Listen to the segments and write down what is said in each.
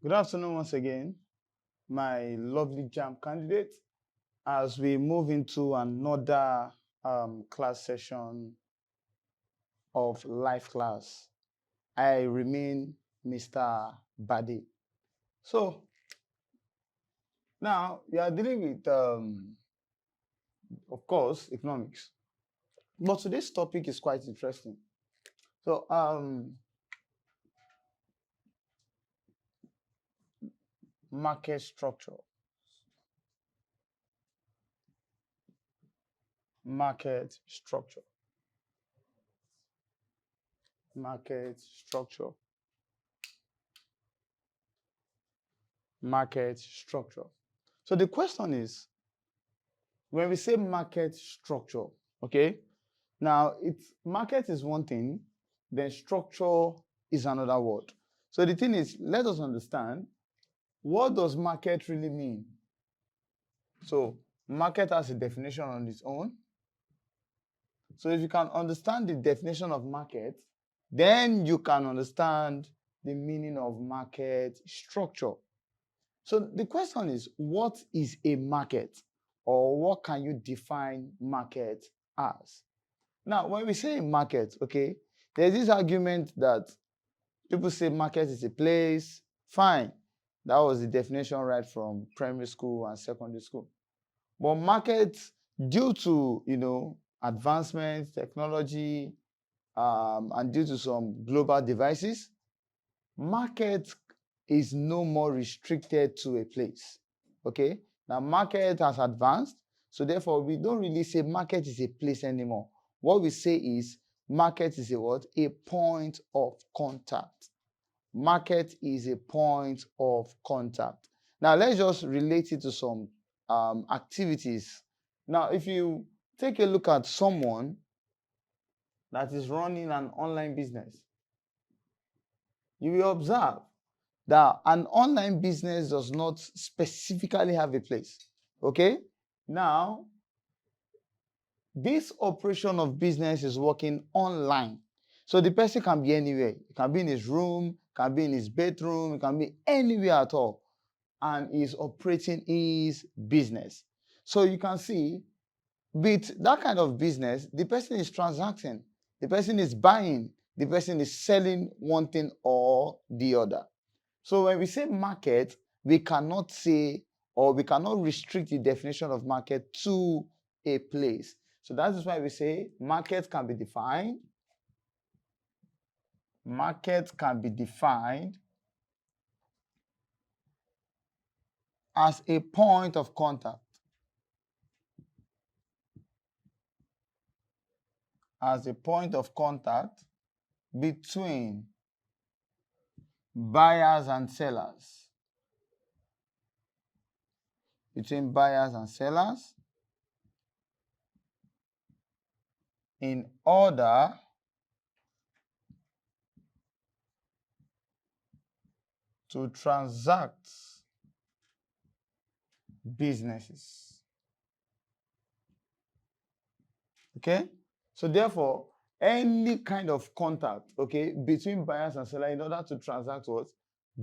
Good afternoon once again, my lovely JAMB candidate, as we move into another class session of life class. I remain Mr. Badi. So, now we are dealing with, of course, economics. But today's topic is quite interesting. So, market structure. Market structure. Market structure. Market structure. So the question is, when we say market structure, okay, now market is one thing, then structure is another word. So the thing is, let us understand, what does market really mean? So market has a definition on its own. So if you can understand the definition of market, then you can understand the meaning of market structure. So the question is, what is a market? Or what can you define market as? Now, when we say market, okay, there's this argument that people say market is a place. Fine. That was the definition right from primary school and secondary school. But market, due to, advancements, technology, and due to some global devices, market is no more restricted to a place. Okay? Now, market has advanced, so therefore we don't really say market is a place anymore. What we say is market is a what? A point of contact. Market is a point of contact. Now, let's just relate it to some activities. Now, if you take a look at someone that is running an online business, you will observe that an online business does not specifically have a place. Okay? Now, this operation of business is working online. So the person can be anywhere. It can be in his room, can be in his bedroom, it can be anywhere at all, and is operating his business. So you can see, with that kind of business, the person is transacting, the person is buying, the person is selling one thing or the other. So when we say market, we cannot say, or we cannot restrict the definition of market to a place. So that is why we say market can be defined. Market can be defined as a point of contact. As a point of contact between buyers and sellers. Between buyers and sellers in order to transact businesses. Okay? So therefore, any kind of contact, okay, between buyers and sellers in order to transact what?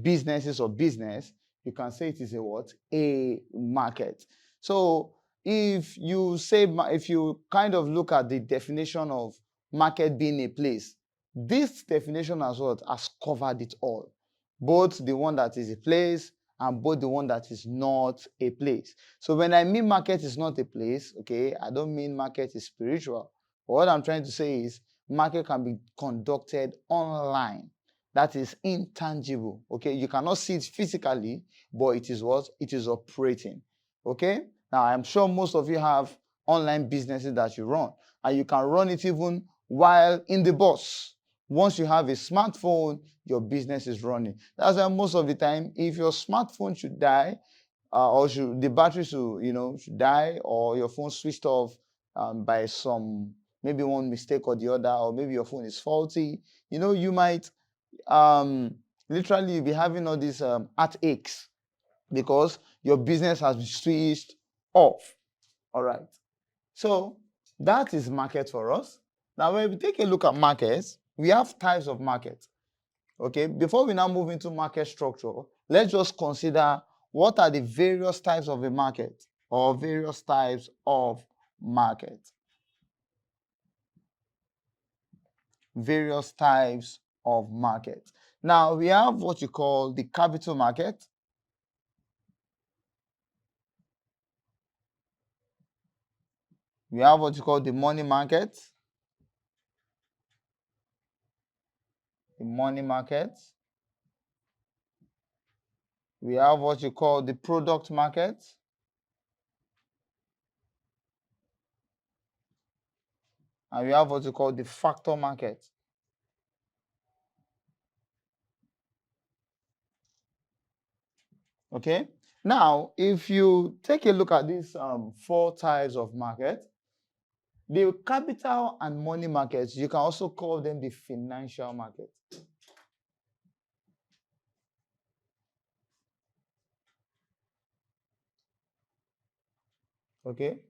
Businesses or business, you can say it is a what? A market. So if you kind of look at the definition of market being a place, this definition as well has covered it all. Both the one that is a place and both the one that is not a place. So when I mean market is not a place, okay, I don't mean market is spiritual. What I'm trying to say is market can be conducted online. That is intangible. Okay, you cannot see it physically, but it is what? It is operating. Okay, now I'm sure most of you have online businesses that you run, and you can run it even while in the bus. Once you have a smartphone, your business is running. That's why most of the time, if your smartphone should die, or the battery should die, or your phone switched off by some maybe one mistake or the other, or maybe your phone is faulty, you might literally be having all these heartaches because your business has been switched off. All right. So that is market for us. Now, when we take a look at markets, we have types of markets. Okay. Before we now move into market structure, let's just consider what are the various types of a market or various types of market. Various types of market. Now we have what you call the capital market. We have what you call the money market. The money market. We have what you call the product market. And we have what you call the factor market. Okay. Now, if you take a look at these 4 types of market, the capital and money markets, you can also call them the financial market. Okay.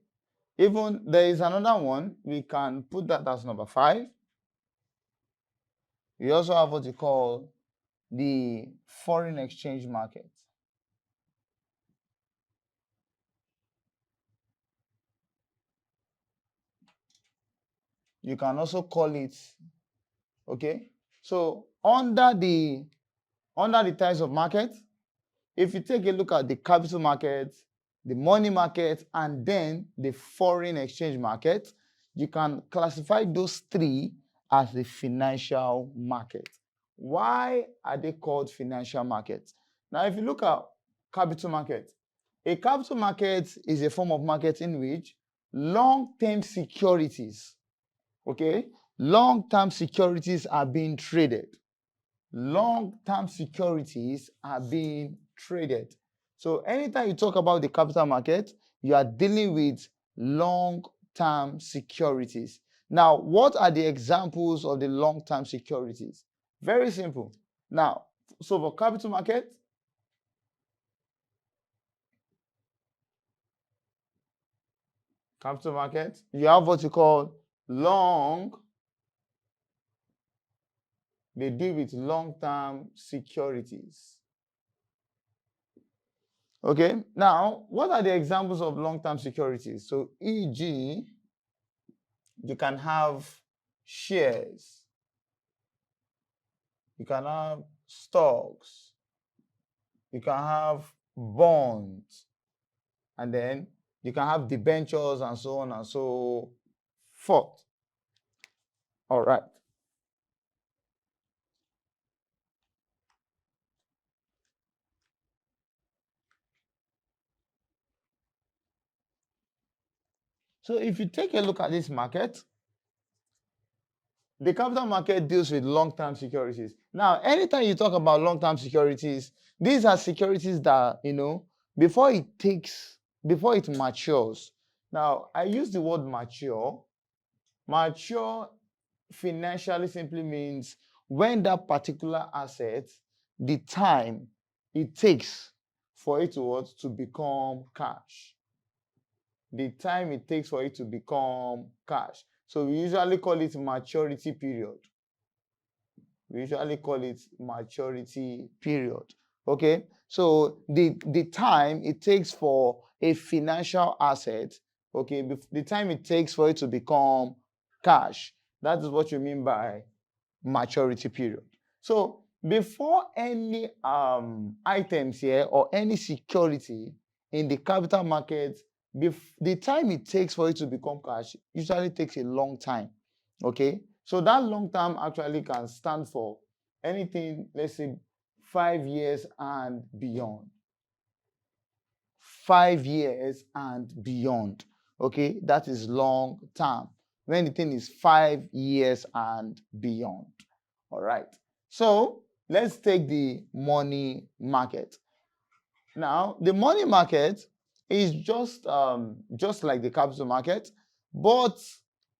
Even there is another one, we can put that as number 5. We also have what you call the foreign exchange market. You can also call it, okay? So under the types of market, if you take a look at the capital market, the money market, and then the foreign exchange market, you can classify those 3 as the financial market. Why are they called financial markets? Now, if you look at capital market, a capital market is a form of market in which long-term securities, okay, long-term securities are being traded. Long-term securities are being traded. So anytime you talk about the capital market, you are dealing with long-term securities. Now, what are the examples of the long-term securities? Very simple. Now, so for capital market, you have what you call long. They deal with long-term securities. Okay, now, what are the examples of long-term securities? So, e.g., you can have shares, you can have stocks, you can have bonds, and then you can have debentures and so on and so forth. All right. So if you take a look at this market, the capital market deals with long-term securities. Now, anytime you talk about long-term securities, these are securities that, before it matures. Now, I use the word mature. Mature financially simply means when that particular asset, the time it takes for it to become cash. The time it takes for it to become cash. So we usually call it maturity period. Okay, so the time it takes for a financial asset, okay, the time it takes for it to become cash, that is what you mean by maturity period. So before any items here or any security in the capital market, the time it takes for it to become cash usually takes a long time. Okay, so that long term actually can stand for anything, let's say 5 years and beyond. 5 years and beyond. Okay, that is long term. When the thing is 5 years and beyond. All right. So let's take the money market. Now, the money market is just like the capital market, but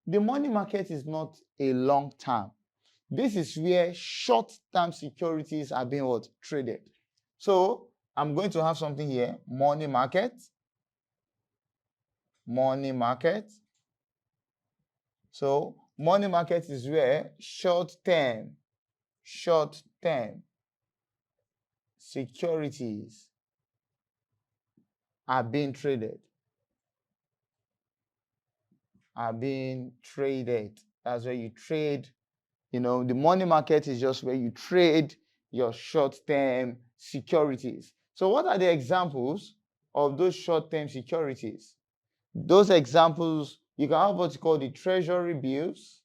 the money market is not a long term. This is where short-term securities are being traded. So I'm going to have something here, money market. So money market is where short-term securities are being traded. That's where you trade. The money market is just where you trade your short-term securities. So what are the examples of those short-term securities? Those examples, you can have what you call the treasury bills.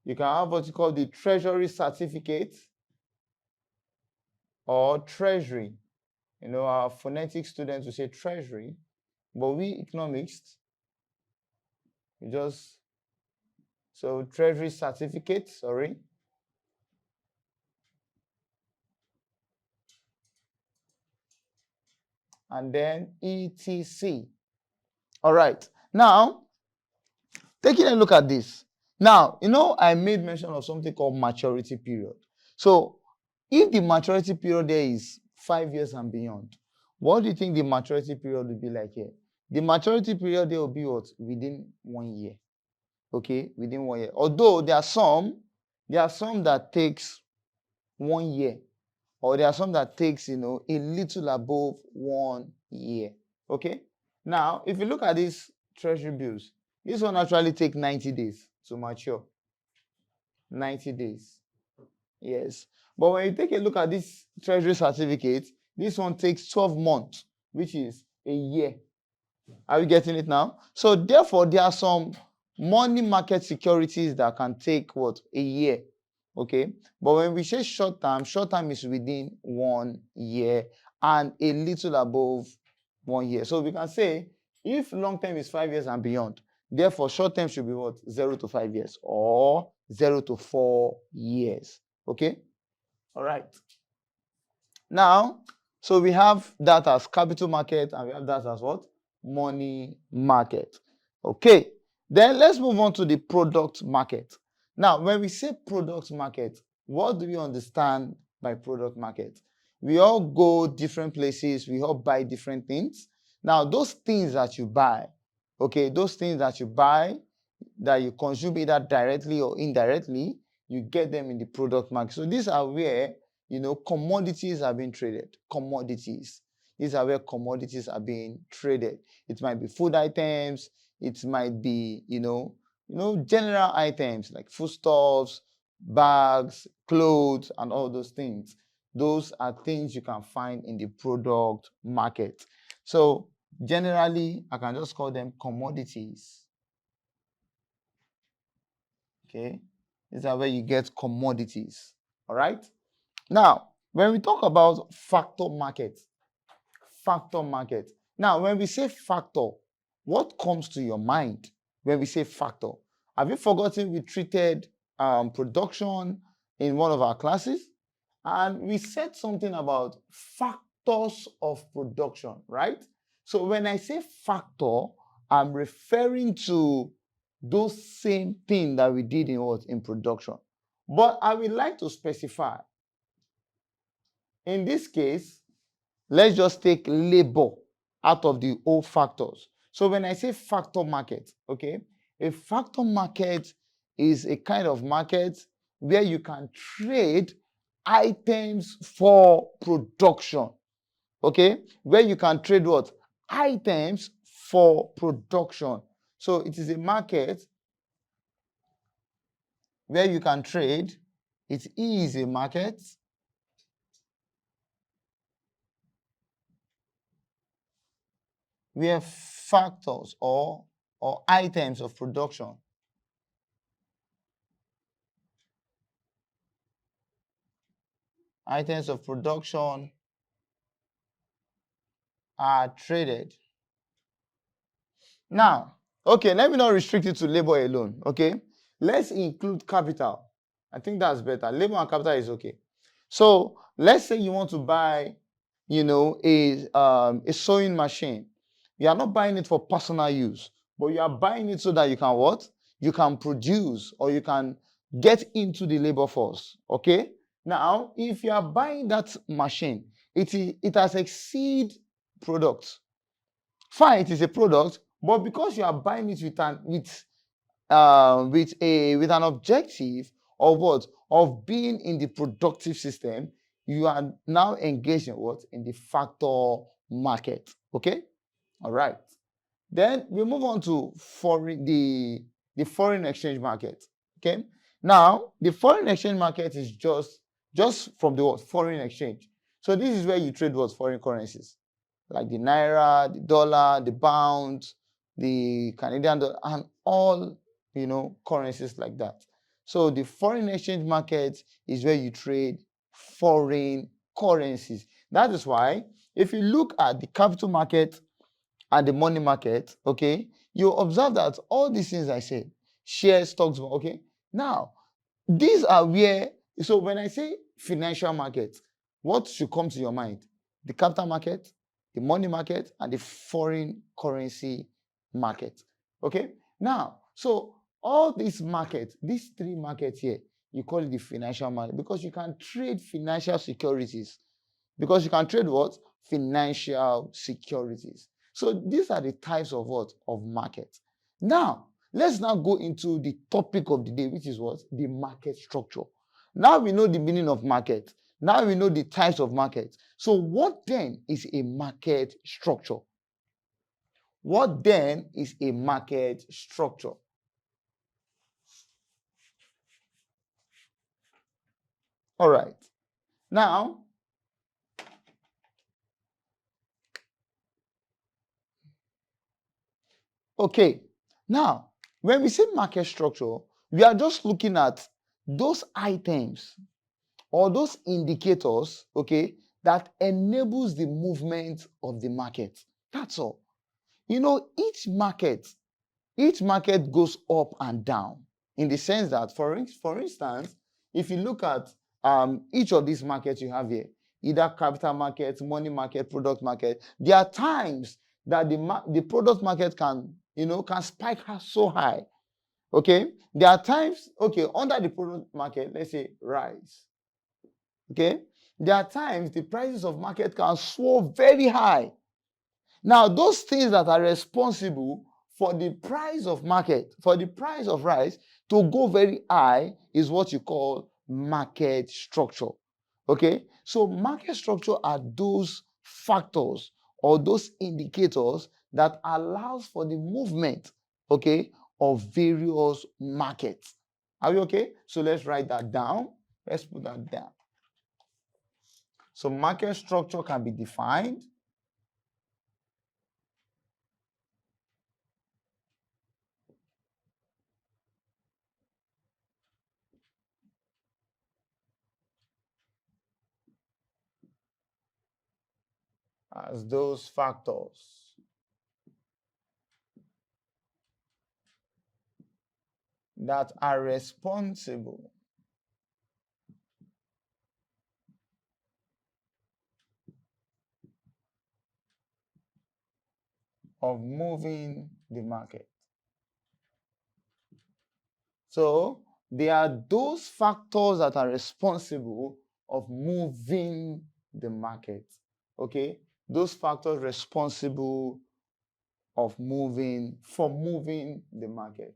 You can have what you call the treasury certificate or treasury. Our phonetic students will say treasury, but we economists, so treasury certificate, sorry. And then ETC. All right. Now, taking a look at this. Now, I made mention of something called maturity period. So, if the maturity period there is 5 years and beyond, what do you think the maturity period will be like here? The maturity period there will be what? Within 1 year. Okay, within 1 year. Although there are some that takes 1 year, or there are some that takes, a little above 1 year. Okay. Now, if you look at these treasury bills, this one actually takes 90 days to mature. 90 days. Yes. But when you take a look at this treasury certificate, this one takes 12 months, which is a year. Are you getting it now? So therefore, there are some money market securities that can take what? A year. Okay. But when we say short term is within 1 year and a little above 1 year. So we can say if long term is 5 years and beyond, therefore short term should be what? 0 to 5 years or 0 to 4 years. Okay. All right. Now, so we have that as capital market and we have that as what? Money market. Okay. Then let's move on to the product market. Now, when we say product market, what do we understand by product market? We all go different places. We all buy different things. Now, those things that you buy, okay, those things that you buy, that you consume either directly or indirectly, you get them in the product market. So these are where, commodities are being traded. Commodities. These are where commodities are being traded. It might be food items. It might be, general items like foodstuffs, bags, clothes, and all those things. Those are things you can find in the product market. So generally, I can just call them commodities. Okay. These are where you get commodities. All right. Now, when we talk about factor market. Now, when we say factor, what comes to your mind when we say factor? Have you forgotten we treated production in one of our classes? And we said something about factors of production, right? So when I say factor, I'm referring to those same things that we did in production. But I would like to specify. In this case, let's just take labor out of the whole factors. So when I say factor market, okay, a factor market is a kind of market where you can trade items for production. Okay, where you can trade what? Items for production. So it is a market where you can trade. It is a market where factors or items of production are traded. Now, okay, let me not restrict it to labor alone, okay? Let's include capital. I think that's better. Labor and capital is okay. So let's say you want to buy, a sewing machine. You are not buying it for personal use, but you are buying it so that you can what? You can produce or you can get into the labor force, okay? Now, if you are buying that machine, it has exceed product. Fine, it is a product, but because you are buying it with an objective of what? Of being in the productive system, you are now engaged in what? In the factor market. Okay? All right. Then we move on to the foreign exchange market. Okay. Now, the foreign exchange market is just from the what? Foreign exchange. So this is where you trade what? Foreign currencies, like the naira, the dollar, the pound, the Canadian dollar, and all currencies like that. So the foreign exchange market is where you trade foreign currencies. That is why if you look at the capital market and the money market, okay, you observe that all these things I said, shares, stocks, okay. Now, these are where, so when I say financial market, what should come to your mind? The capital market, the money market, and the foreign currency market. Okay? Now, so all these markets, these three markets here, you call it the financial market because you can trade financial securities. Because you can trade what? Financial securities. So these are the types of what? Of market. Now, let's now go into the topic of the day, which is what? The market structure. Now we know the meaning of market. Now we know the types of market. So what then is a market structure? What then is a market structure? All right. Now, okay. Now, when we say market structure, we are just looking at those items or those indicators, okay, that enables the movement of the market. That's all. Each market goes up and down in the sense that, for instance, if you look at each of these markets you have here, either capital market, money market, product market, there are times that the product market can spike so high. Okay, there are times, okay, under the product market, let's say rise. Okay, there are times the prices of market can soar very high. Now, those things that are responsible for the price of market, for the price of rice to go very high is what you call market structure. Okay, so market structure are those factors or those indicators that allows for the movement, okay, of various markets. Are we okay? So let's write that down. Let's put that down. So market structure can be defined as those factors that are responsible of moving the market. So they are those factors that are responsible of moving the market. Okay, those factors responsible of moving the market,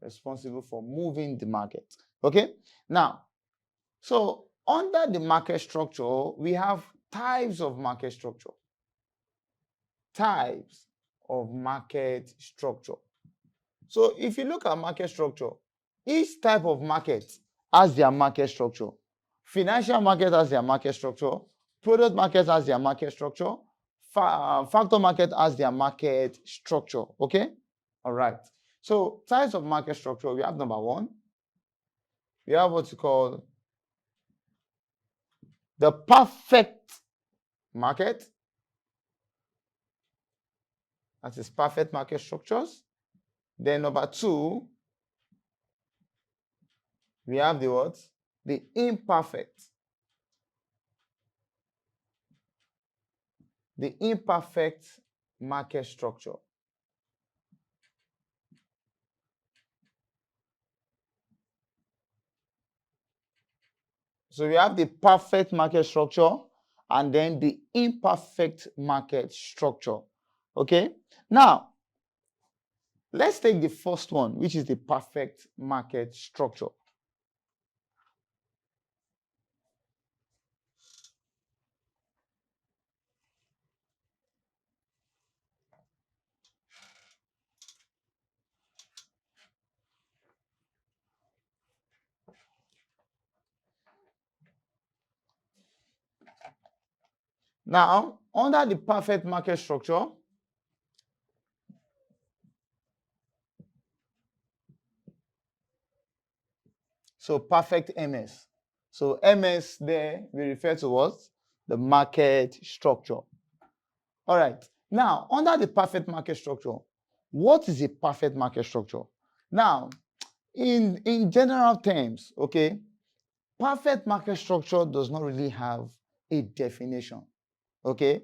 responsible for moving the market. Okay, now, so under the market structure, we have types of market structure. Types of market structure. So if you look at market structure, each type of market has their market structure. Financial market has their market structure. Product market has their market structure. Factor market has their market structure. Okay? All right. So types of market structure, we have number one. We have what you call the perfect market. That is perfect market structures. Then number two, we have the what? The imperfect. The imperfect market structure. So we have the perfect market structure and then the imperfect market structure. Okay? Now, let's take the first one, which is the perfect market structure. Now, under the perfect market structure, so perfect MS. So MS there, we refer to what? The market structure. All right. Now, under the perfect market structure, what is a perfect market structure? Now, in general terms, okay, perfect market structure does not really have a definition. Okay?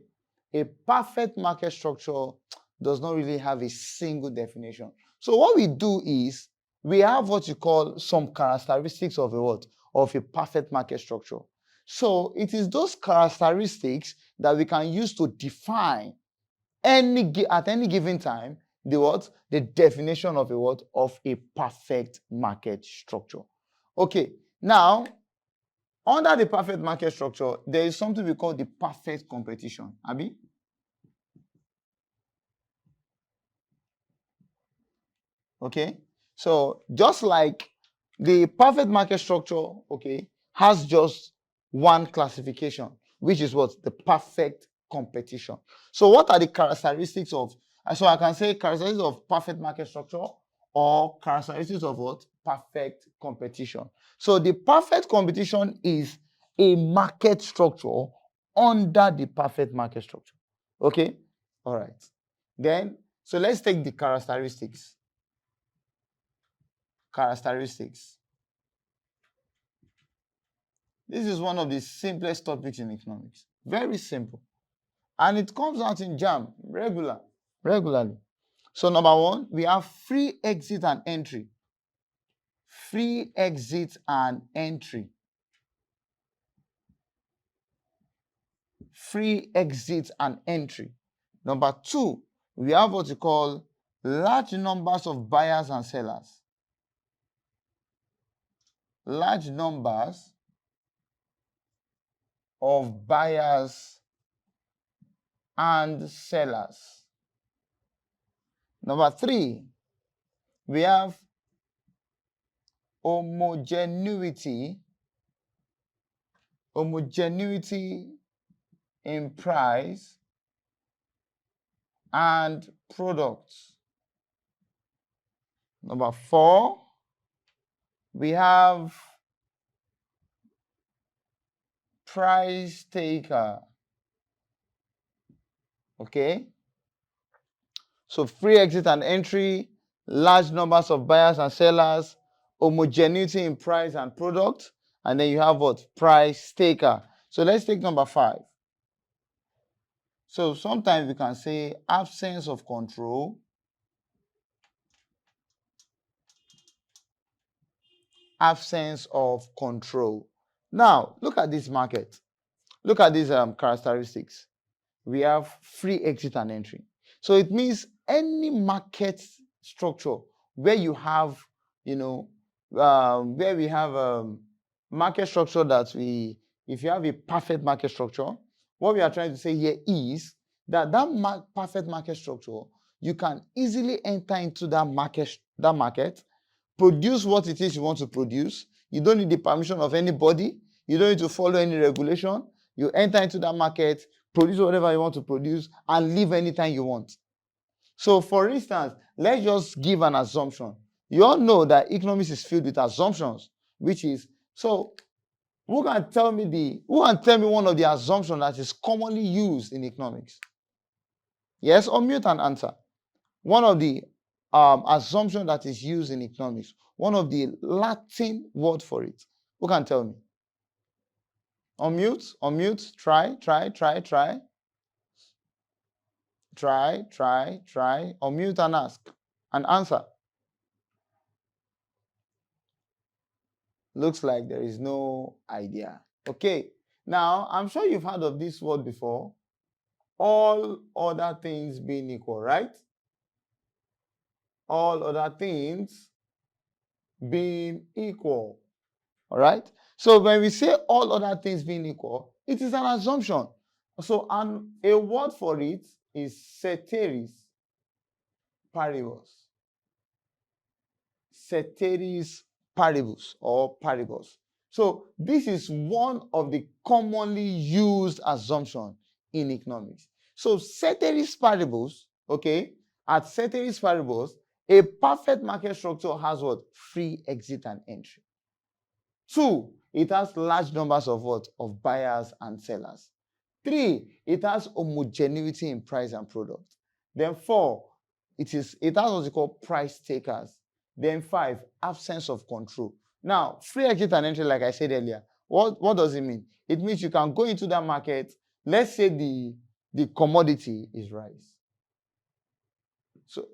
A perfect market structure does not really have a single definition. So what we do is we have what you call some characteristics of a what? Of a perfect market structure. So it is those characteristics that we can use to define at any given time the what? The definition of a what? Of a perfect market structure. Okay, now under the perfect market structure, there is something we call the perfect competition. Abi? Okay, so just like the perfect market structure, okay, has just one classification, which is what? The perfect competition. So what are the characteristics of, so I can say characteristics of perfect market structure or characteristics of what? Perfect competition. So the perfect competition is a market structure under the perfect market structure. Okay, all right. Then, so let's take the characteristics. This is one of the simplest topics in economics. Very simple. And it comes out in JAMB regularly. So number one, we have free exit and entry. Free exit and entry. Free exit and entry. Number two, we have what you call large numbers of buyers and sellers. Large numbers of buyers and sellers. Number three, we have homogeneity in price and products. Number four, we have price taker. Okay, so free exit and entry, large numbers of buyers and sellers, homogeneity in price and product, and then you have what? Price taker. So let's take number five. So sometimes we can say absence of control, absence of control. Now, look at this market. Look at these characteristics. We have free exit and entry. So it means any market structure where you have, where we have market structure that if you have a perfect market structure, what we are trying to say here is that perfect market structure, you can easily enter into that market, produce what it is you want to produce. You don't need the permission of anybody. You don't need to follow any regulation. You enter into that market, produce whatever you want to produce, and leave anytime you want. So, for instance, let's just give an assumption. You all know that economics is filled with assumptions, which is, so who can tell me one of the assumptions that is commonly used in economics? Yes, unmute and answer. One of the assumptions that is used in economics, one of the Latin word for it. Who can tell me? Unmute, try. Unmute and ask and answer. Looks like there is no idea. Okay, now I'm sure you've heard of this word before. All other things being equal, right? All other things being equal. All right? So when we say all other things being equal, it is an assumption. So a word for it is ceteris paribus. Ceteris paribus or paribus. So this is one of the commonly used assumptions in economics. So ceteris paribus, okay, at ceteris paribus, a perfect market structure has what? Free exit and entry. 2, it has large numbers of what? Of buyers and sellers. 3, it has homogeneity in price and product. Then 4, it has what we call price takers. Then 5, absence of control. Now, free exit and entry, like I said earlier, what does it mean? It means you can go into that market. Let's say the commodity is rice. So